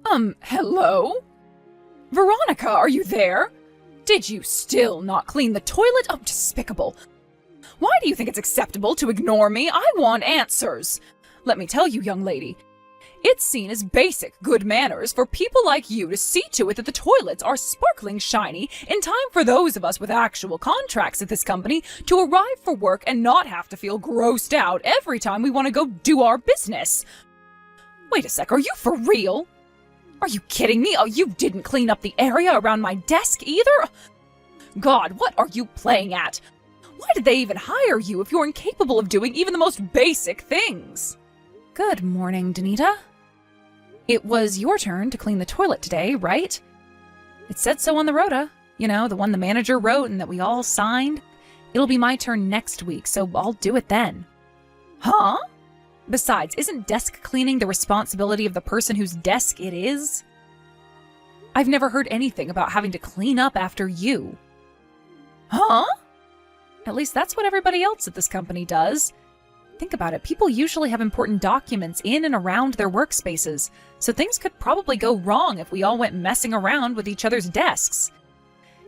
Hello? Veronica, are you there? Did you still not clean the toilet? Oh, despicable. Why do you think it's acceptable to ignore me? I want answers. Let me tell you, young lady, it's seen as basic good manners for people like you to see to it that the toilets are sparkling shiny in time for those of us with actual contracts at this company to arrive for work and not have to feel grossed out every time we want to go do our business. Wait a sec, are you for real? Are you kidding me? Oh, you didn't clean up the area around my desk either? God, what are you playing at? Why did they even hire you if you're incapable of doing even the most basic things? Good morning, Danita. It was your turn to clean the toilet today, right? It said so on the rota. You know, the one the manager wrote and that we all signed. It'll be my turn next week, so I'll do it then. Huh? Besides, isn't desk cleaning the responsibility of the person whose desk it is? I've never heard anything about having to clean up after you. Huh? At least that's what everybody else at this company does. Think about it, people usually have important documents in and around their workspaces, so things could probably go wrong if we all went messing around with each other's desks.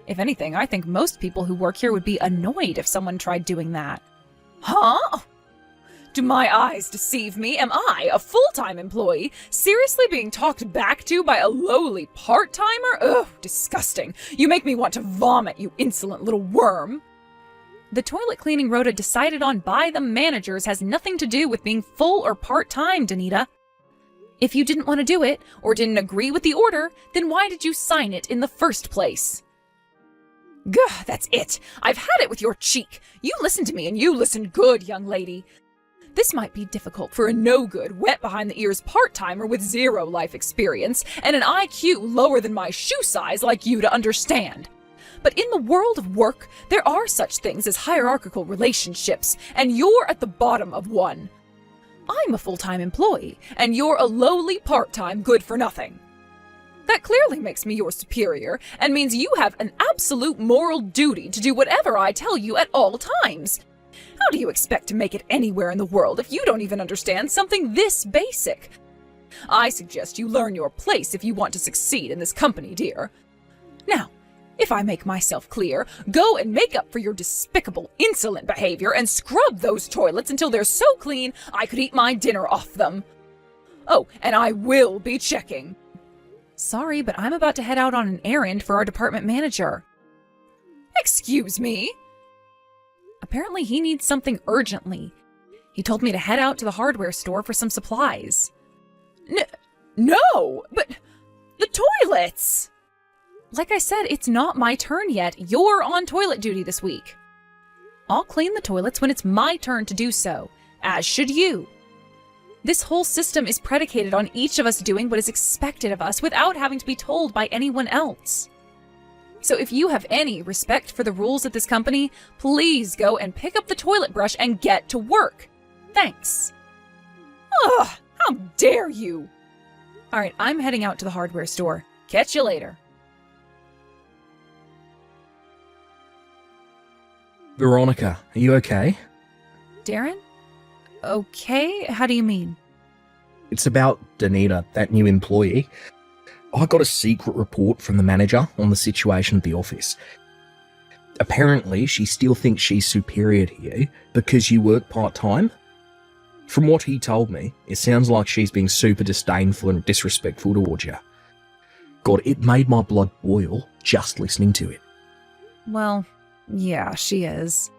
If anything, I think most people who work here would be annoyed if someone tried doing that. Huh? Do my eyes deceive me? Am I, a full-time employee, seriously being talked back to by a lowly part-timer? Ugh, disgusting. You make me want to vomit, you insolent little worm. The toilet cleaning rota decided on by the managers has nothing to do with being full or part-time, Danita. If you didn't want to do it, or didn't agree with the order, then why did you sign it in the first place? Gah, that's it. I've had it with your cheek. You listen to me, and you listen good, young lady. This might be difficult for a no-good, wet-behind-the-ears part-timer with zero life experience and an IQ lower than my shoe size like you to understand. But in the world of work, there are such things as hierarchical relationships, and you're at the bottom of one. I'm a full-time employee, and you're a lowly part-time good-for-nothing. That clearly makes me your superior, and means you have an absolute moral duty to do whatever I tell you at all times. How do you expect to make it anywhere in the world if you don't even understand something this basic? I suggest you learn your place if you want to succeed in this company, dear. Now, if I make myself clear, go and make up for your despicable, insolent behavior and scrub those toilets until they're so clean I could eat my dinner off them. Oh, and I will be checking. Sorry, but I'm about to head out on an errand for our department manager. Excuse me? Apparently he needs something urgently. He told me to head out to the hardware store for some supplies. No, but the toilets! Like I said, it's not my turn yet. You're on toilet duty this week. I'll clean the toilets when it's my turn to do so, as should you. This whole system is predicated on each of us doing what is expected of us without having to be told by anyone else. So if you have any respect for the rules at this company, please go and pick up the toilet brush and get to work. Thanks. Ugh, how dare you! All right, I'm heading out to the hardware store. Catch you later. Veronica, are you okay? Darren? Okay, how do you mean? It's about Danita, that new employee. I got a secret report from the manager on the situation at the office. Apparently, she still thinks she's superior to you because you work part-time. From what he told me, it sounds like she's being super disdainful and disrespectful towards you. God, it made my blood boil just listening to it. Well, yeah, she is.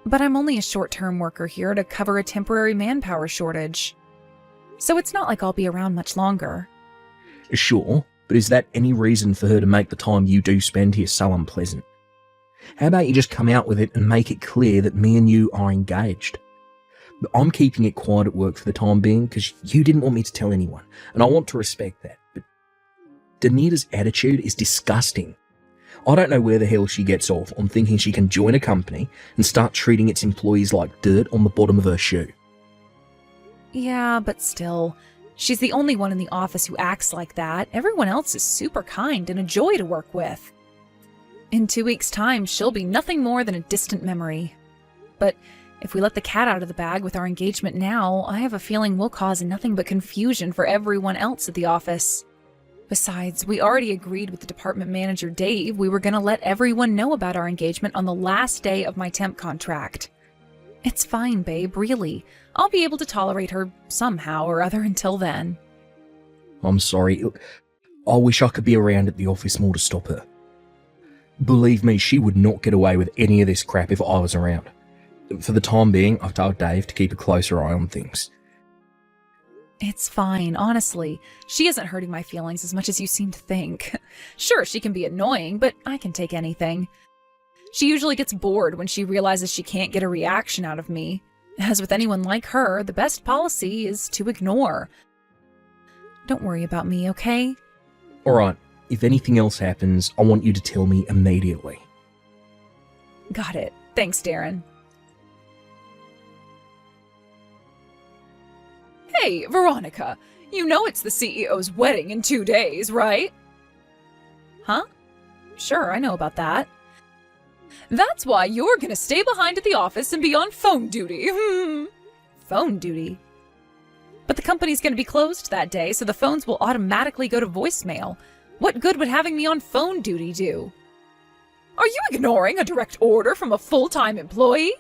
But I'm only a short-term worker here to cover a temporary manpower shortage. So it's not like I'll be around much longer. Sure, but is that any reason for her to make the time you do spend here so unpleasant? How about you just come out with it and make it clear that me and you are engaged? I'm keeping it quiet at work for the time being because you didn't want me to tell anyone, and I want to respect that. But Danita's attitude is disgusting. I don't know where the hell she gets off on thinking she can join a company and start treating its employees like dirt on the bottom of her shoe. Yeah, but still, she's the only one in the office who acts like that. Everyone else is super kind and a joy to work with. In 2 weeks' time, she'll be nothing more than a distant memory. But if we let the cat out of the bag with our engagement now, I have a feeling we'll cause nothing but confusion for everyone else at the office. Besides, we already agreed with the department manager, Dave, we were going to let everyone know about our engagement on the last day of my temp contract. It's fine, babe, really. I'll be able to tolerate her somehow or other until then. I'm sorry. I wish I could be around at the office more to stop her. Believe me, she would not get away with any of this crap if I was around. For the time being, I've told Dave to keep a closer eye on things. It's fine, honestly. She isn't hurting my feelings as much as you seem to think. Sure, she can be annoying, but I can take anything. She usually gets bored when she realizes she can't get a reaction out of me. As with anyone like her, the best policy is to ignore. Don't worry about me, okay? Alright, if anything else happens, I want you to tell me immediately. Got it. Thanks, Darren. Hey, Veronica, you know it's the CEO's wedding in 2 days, right? Huh? Sure, I know about that. That's why you're gonna stay behind at the office and be on phone duty. Phone duty? But the company's gonna be closed that day, so the phones will automatically go to voicemail. What good would having me on phone duty do? Are you ignoring a direct order from a full-time employee?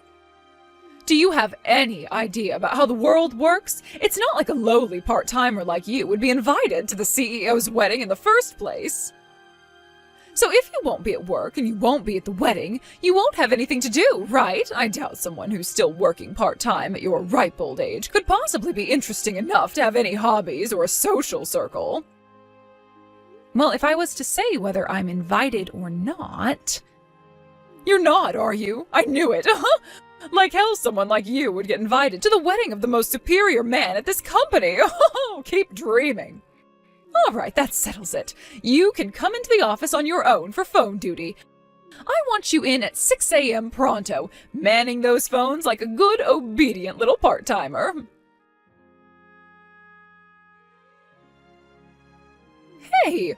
Do you have any idea about how the world works? It's not like a lowly part-timer like you would be invited to the CEO's wedding in the first place. So if you won't be at work and you won't be at the wedding, you won't have anything to do, right? I doubt someone who's still working part-time at your ripe old age could possibly be interesting enough to have any hobbies or a social circle. Well, if I was to say whether I'm invited or not... You're not, are you? I knew it. Like hell someone like you would get invited to the wedding of the most superior man at this company. Keep dreaming. All right, that settles it. You can come into the office on your own for phone duty. I want you in at 6 a.m. pronto, manning those phones like a good, obedient little part-timer. Hey!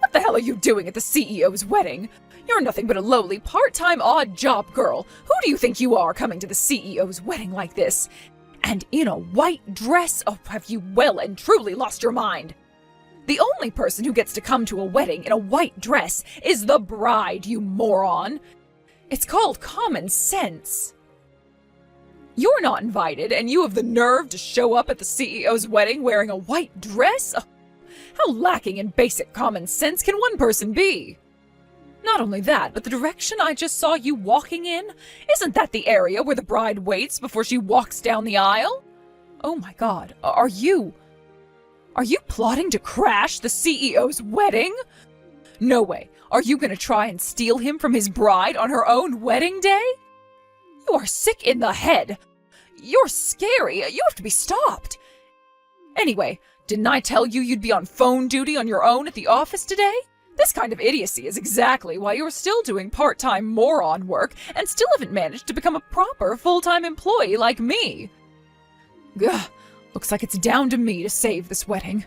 What the hell are you doing at the CEO's wedding? You're nothing but a lowly, part-time, odd-job girl. Who do you think you are coming to the CEO's wedding like this? And in a white dress? Oh, have you well and truly lost your mind? The only person who gets to come to a wedding in a white dress is the bride, you moron. It's called common sense. You're not invited, and you have the nerve to show up at the CEO's wedding wearing a white dress? Oh, how lacking in basic common sense can one person be? Not only that, but the direction I just saw you walking in, isn't that the area where the bride waits before she walks down the aisle? Oh my God, are you plotting to crash the CEO's wedding? No way. Are you gonna try and steal him from his bride on her own wedding day? You are sick in the head. You're scary. You have to be stopped. Anyway, didn't I tell you you'd be on phone duty on your own at the office today? This kind of idiocy is exactly why you're still doing part-time moron work and still haven't managed to become a proper full-time employee like me. Gah, looks like it's down to me to save this wedding.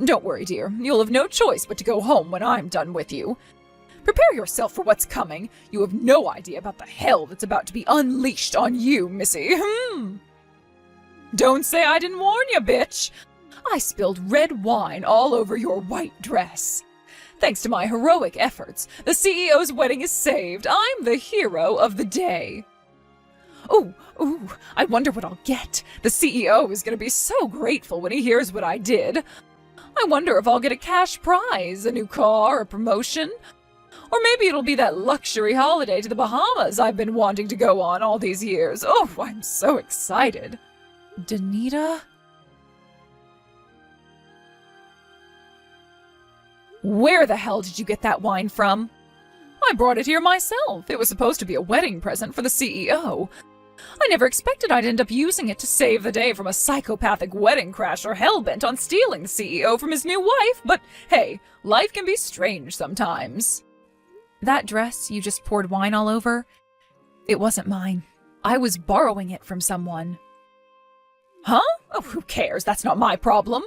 Don't worry, dear. You'll have no choice but to go home when I'm done with you. Prepare yourself for what's coming. You have no idea about the hell that's about to be unleashed on you, missy. Don't say I didn't warn you, bitch. I spilled red wine all over your white dress. Thanks to my heroic efforts, the CEO's wedding is saved. I'm the hero of the day. Ooh, I wonder what I'll get. The CEO is going to be so grateful when he hears what I did. I wonder if I'll get a cash prize, a new car, a promotion. Or maybe it'll be that luxury holiday to the Bahamas I've been wanting to go on all these years. Oh, I'm so excited. Danita? Where the hell did you get that wine from? I brought it here myself. It was supposed to be a wedding present for the CEO. I never expected I'd end up using it to save the day from a psychopathic wedding crasher hell-bent on stealing the CEO from his new wife, but hey, life can be strange sometimes. That dress you just poured wine all over? It wasn't mine. I was borrowing it from someone. Huh? Oh, who cares? That's not my problem.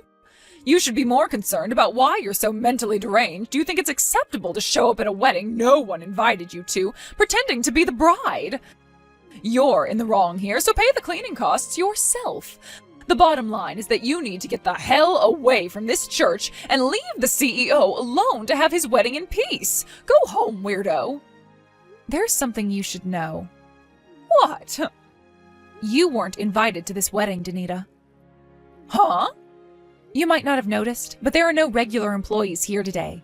You should be more concerned about why you're so mentally deranged. Do you think it's acceptable to show up at a wedding no one invited you to, pretending to be the bride? You're in the wrong here, so pay the cleaning costs yourself. The bottom line is that you need to get the hell away from this church and leave the CEO alone to have his wedding in peace. Go home, weirdo. There's something you should know. What? You weren't invited to this wedding, Danita. Huh? You might not have noticed, but there are no regular employees here today.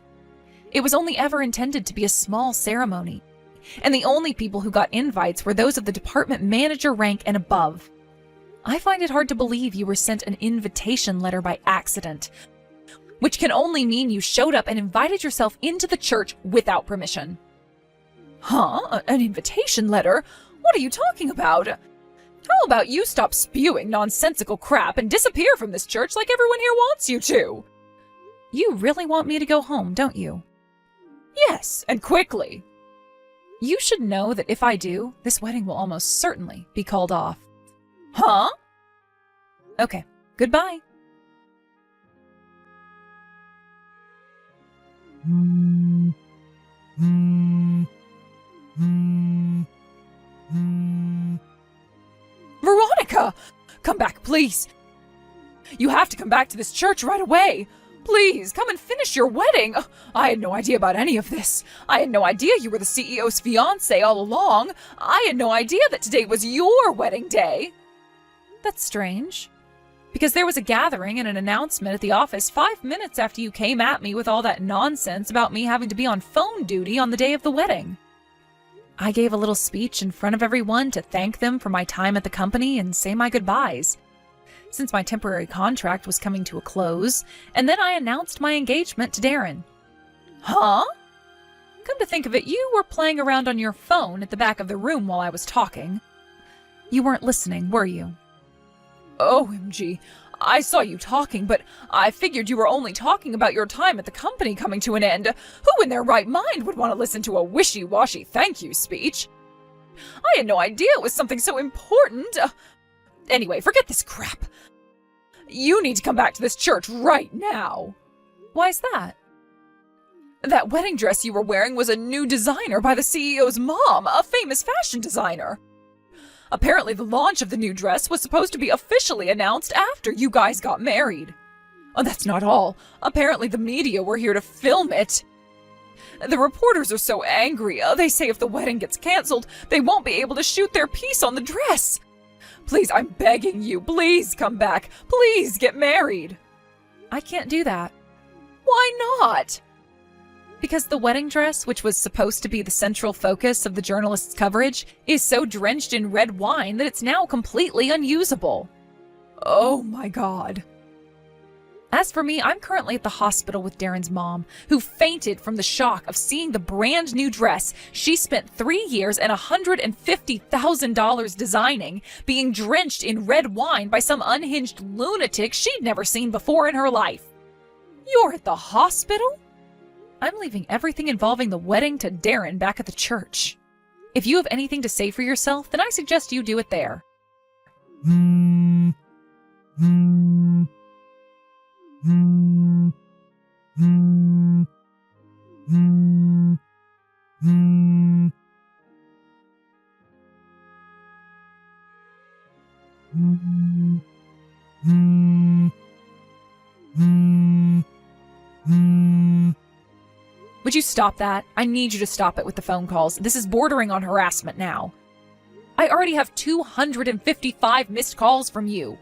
It was only ever intended to be a small ceremony, and the only people who got invites were those of the department manager rank and above. I find it hard to believe you were sent an invitation letter by accident, which can only mean you showed up and invited yourself into the church without permission. Huh? An invitation letter? What are you talking about? How about you stop spewing nonsensical crap and disappear from this church like everyone here wants you to? You really want me to go home, don't you? Yes, and quickly. You should know that if I do, this wedding will almost certainly be called off. Huh? Okay, goodbye. Veronica! Come back, please! You have to come back to this church right away! Please, come and finish your wedding! I had no idea about any of this. I had no idea you were the CEO's fiancé all along. I had no idea that today was your wedding day. That's strange. Because there was a gathering and an announcement at the office 5 minutes after you came at me with all that nonsense about me having to be on phone duty on the day of the wedding. I gave a little speech in front of everyone to thank them for my time at the company and say my goodbyes, since my temporary contract was coming to a close, and then I announced my engagement to Darren. Huh? Come to think of it, you were playing around on your phone at the back of the room while I was talking. You weren't listening, were you? OMG, I saw you talking, but I figured you were only talking about your time at the company coming to an end. Who in their right mind would want to listen to a wishy-washy thank you speech? I had no idea it was something so important. Anyway, forget this crap. You need to come back to this church right now. Why's that? That wedding dress you were wearing was a new designer by the CEO's mom, a famous fashion designer. Apparently, the launch of the new dress was supposed to be officially announced after you guys got married. Oh, that's not all. Apparently, the media were here to film it. The reporters are so angry. They say if the wedding gets canceled, they won't be able to shoot their piece on the dress. Please, I'm begging you, please come back. Please get married. I can't do that. Why not? Because the wedding dress, which was supposed to be the central focus of the journalists' coverage, is so drenched in red wine that it's now completely unusable. Oh my God. As for me, I'm currently at the hospital with Darren's mom, who fainted from the shock of seeing the brand new dress she spent 3 years and $150,000 designing, being drenched in red wine by some unhinged lunatic she'd never seen before in her life. You're at the hospital? I'm leaving everything involving the wedding to Darren back at the church. If you have anything to say for yourself, then I suggest you do it there. Would you stop that? I need you to stop it with the phone calls. This is bordering on harassment now. I already have 255 missed calls from you.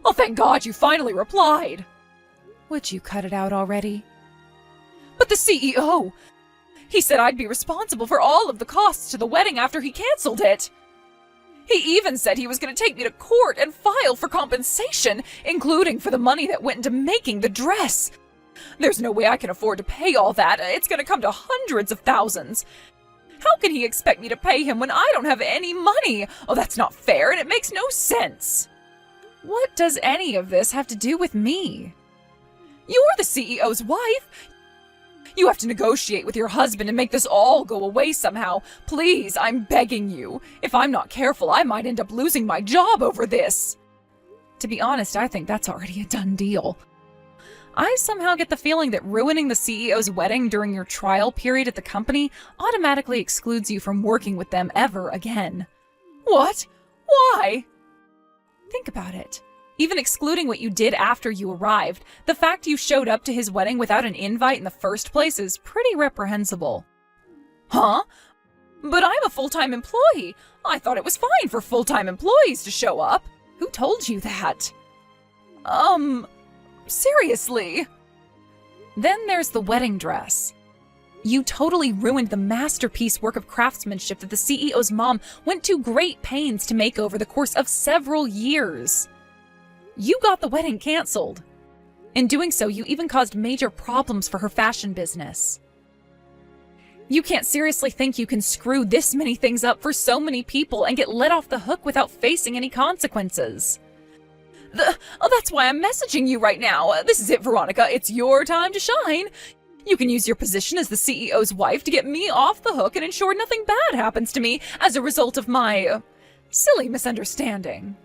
Oh, thank God you finally replied. Would you cut it out already? But the CEO! He said I'd be responsible for all of the costs to the wedding after he canceled it. He even said he was going to take me to court and file for compensation, including for the money that went into making the dress. There's no way I can afford to pay all that. It's going to come to hundreds of thousands. How can he expect me to pay him when I don't have any money? Oh, that's not fair, and it makes no sense. What does any of this have to do with me? You're the CEO's wife. You have to negotiate with your husband and make this all go away somehow. Please, I'm begging you. If I'm not careful, I might end up losing my job over this. To be honest, I think that's already a done deal. I somehow get the feeling that ruining the CEO's wedding during your trial period at the company automatically excludes you from working with them ever again. What? Why? Think about it. Even excluding what you did after you arrived, the fact you showed up to his wedding without an invite in the first place is pretty reprehensible. Huh? But I'm a full-time employee. I thought it was fine for full-time employees to show up. Who told you that? Seriously? Then there's the wedding dress. You totally ruined the masterpiece work of craftsmanship that the CEO's mom went to great pains to make over the course of several years. You got the wedding canceled. In doing so, you even caused major problems for her fashion business. You can't seriously think you can screw this many things up for so many people and get let off the hook without facing any consequences. That's why I'm messaging you right now. This is it, Veronica. It's your time to shine. You can use your position as the CEO's wife to get me off the hook and ensure nothing bad happens to me as a result of my silly misunderstanding.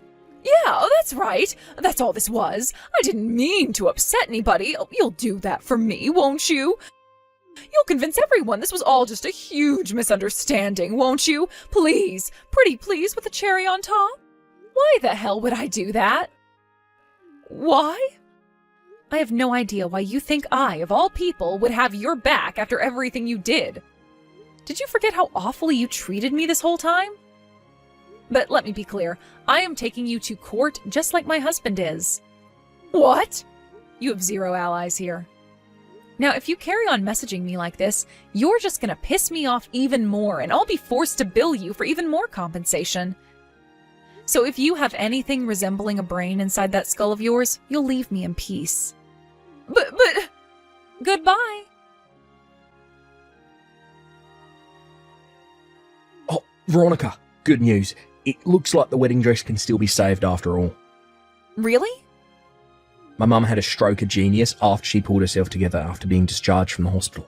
Yeah, that's right. That's all this was. I didn't mean to upset anybody. You'll do that for me, won't you? You'll convince everyone this was all just a huge misunderstanding, won't you? Please, pretty please with a cherry on top. Why the hell would I do that? Why? I have no idea why you think I, of all people, would have your back after everything you did. Did you forget how awfully you treated me this whole time? But let me be clear, I am taking you to court just like my husband is. What? You have zero allies here. Now, if you carry on messaging me like this, you're just gonna piss me off even more, and I'll be forced to bill you for even more compensation. So if you have anything resembling a brain inside that skull of yours, you'll leave me in peace. But... Goodbye. Oh, Veronica, good news. It looks like the wedding dress can still be saved after all. Really? My mum had a stroke of genius after she pulled herself together after being discharged from the hospital.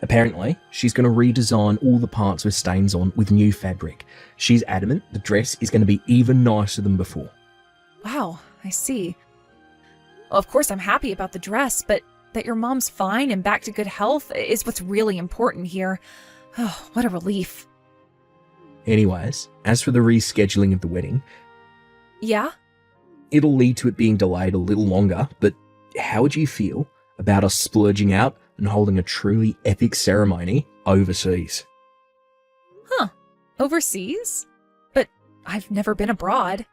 Apparently, she's going to redesign all the parts with stains on with new fabric. She's adamant the dress is going to be even nicer than before. Wow, I see. Well, of course I'm happy about the dress, but that your mom's fine and back to good health is what's really important here. Oh, what a relief. Anyways, as for the rescheduling of the wedding... Yeah? It'll lead to it being delayed a little longer, but how would you feel about us splurging out and holding a truly epic ceremony overseas? Huh. Overseas? But I've never been abroad.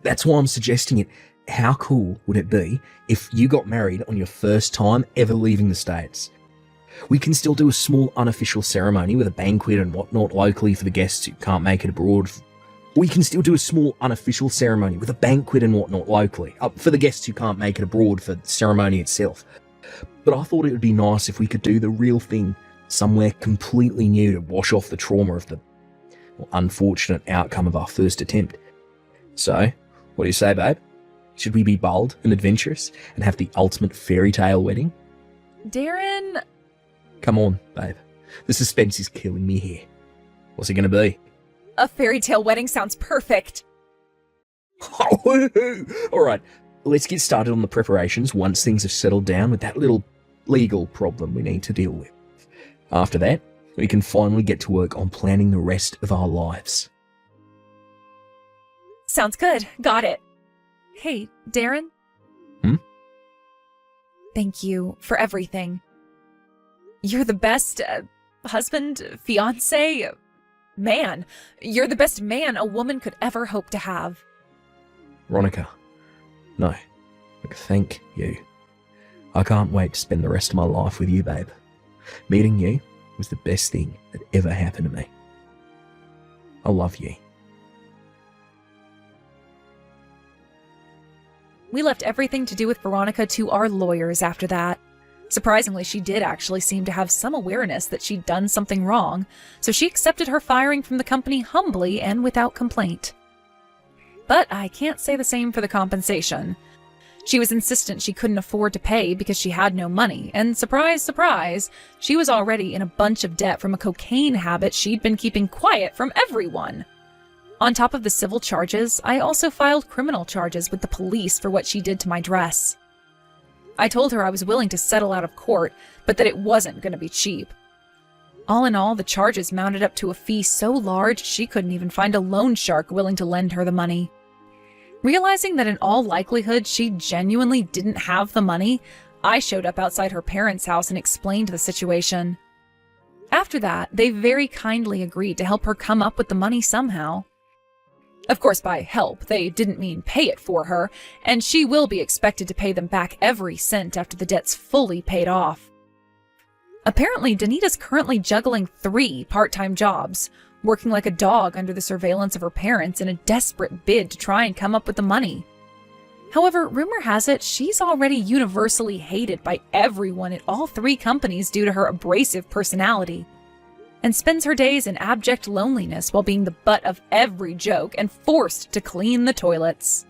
That's why I'm suggesting it. How cool would it be if you got married on your first time ever leaving the States? We can still do a small unofficial ceremony with a banquet and whatnot locally for the guests who can't make it abroad. We can still do a small unofficial ceremony with a banquet and whatnot locally for the guests who can't make it abroad for the ceremony itself. But I thought it would be nice if we could do the real thing somewhere completely new to wash off the trauma of the unfortunate outcome of our first attempt. So, what do you say, babe? Should we be bold and adventurous and have the ultimate fairy tale wedding? Darren... Come on, babe. The suspense is killing me here. What's it going to be? A fairy tale wedding sounds perfect. Alright, let's get started on the preparations once things have settled down with that little legal problem we need to deal with. After that, we can finally get to work on planning the rest of our lives. Sounds good. Got it. Hey, Darren? Thank you for everything. You're the best husband, fiancé, man. You're the best man a woman could ever hope to have. Veronica, no. Look, thank you. I can't wait to spend the rest of my life with you, babe. Meeting you was the best thing that ever happened to me. I love you. We left everything to do with Veronica to our lawyers after that. Surprisingly, she did actually seem to have some awareness that she'd done something wrong, so she accepted her firing from the company humbly and without complaint. But I can't say the same for the compensation. She was insistent she couldn't afford to pay because she had no money, and surprise, surprise, she was already in a bunch of debt from a cocaine habit she'd been keeping quiet from everyone. On top of the civil charges, I also filed criminal charges with the police for what she did to my dress. I told her I was willing to settle out of court, but that it wasn't going to be cheap. All in all, the charges mounted up to a fee so large she couldn't even find a loan shark willing to lend her the money. Realizing that in all likelihood she genuinely didn't have the money, I showed up outside her parents' house and explained the situation. After that, they very kindly agreed to help her come up with the money somehow. Of course, by help, they didn't mean pay it for her, and she will be expected to pay them back every cent after the debt's fully paid off. Apparently, Danita's currently juggling 3 part-time jobs, working like a dog under the surveillance of her parents in a desperate bid to try and come up with the money. However, rumor has it she's already universally hated by everyone at all 3 companies due to her abrasive personality, and spends her days in abject loneliness while being the butt of every joke and forced to clean the toilets.